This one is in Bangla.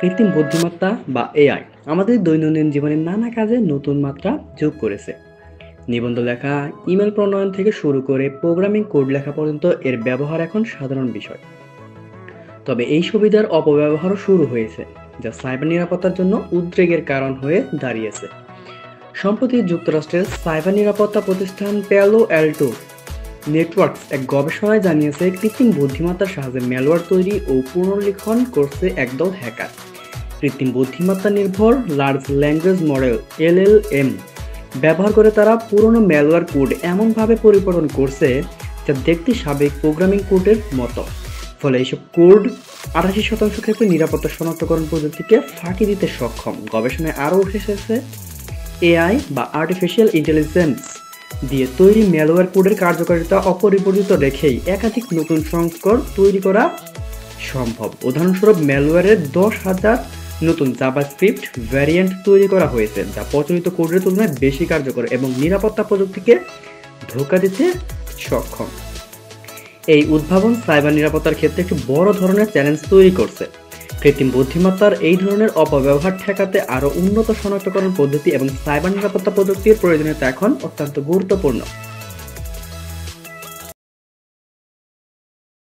কৃত্রিম বুদ্ধিমত্তা বা এআই আমাদের দৈনন্দিন জীবনে নানা কাজে নতুন মাত্রা যোগ করেছে। নিবন্ধ লেখা, ইমেল প্রণয়ন থেকে শুরু করে প্রোগ্রামিং কোড লেখা পর্যন্ত এর ব্যবহার এখন সাধারণ বিষয়। তবে এই সুবিধার অপব্যবহারও শুরু হয়েছে, যা সাইবার নিরাপত্তার জন্য উদ্বেগের কারণ হয়ে দাঁড়িয়েছে। সম্প্রতি যুক্তরাষ্ট্রের সাইবার নিরাপত্তা প্রতিষ্ঠান প্যালো অ্যাল্টো নেটওয়ার্কস এক গবেষণায় জানিয়েছে, কৃত্রিম বুদ্ধিমত্তার সাহায্যে ম্যালওয়্যার তৈরি ও পুনর্লিখন করছে একদল হ্যাকার। কৃত্রিম বুদ্ধিমত্তা নির্ভর লার্জ ল্যাঙ্গুয়েজ মডেল এলএলএম ব্যবহার করে তারা পুরনো ম্যালওয়্যার কোড এমনভাবে পরিবর্তন করছে যা দেখতে সাবেক প্রোগ্রামিং কোডের মতো। ফলে এইসব কোড 88% ক্ষেত্রে নিরাপত্তা শনাক্তকরণ প্রযুক্তিকে ফাঁকি দিতে সক্ষম। গবেষণায় আরও উঠে এসেছে, এআই বা আর্টিফিশিয়াল ইন্টেলিজেন্স দিয়ে তৈরি ম্যালওয়্যার কোডের কার্যকারিতা অপরিবর্তিত রেখেই একাধিক নতুন সংস্করণ তৈরি করা সম্ভব। উদাহরণস্বরূপ, ম্যালওয়্যারের 10,000 নতুন জাভাস্ক্রিপ্ট ভ্যারিয়েন্ট তৈরি করা হয়েছে, যা প্রচলিত কোডের তুলনায় বেশি কার্যকর এবং নিরাপত্তা প্রযুক্তিকে ধোঁকা দিতে সক্ষম। এই উদ্ভাবন সাইবার নিরাপত্তার ক্ষেত্রে একটি বড় ধরনের চ্যালেঞ্জ তৈরি করছে। কৃত্রিম বুদ্ধিমত্তার এই ধরনের অপব্যবহার ঠেকাতে আরও উন্নত শনাক্তকরণ পদ্ধতি এবং সাইবার নিরাপত্তা প্রযুক্তির প্রয়োজনীয়তা এখন অত্যন্ত গুরুত্বপূর্ণ।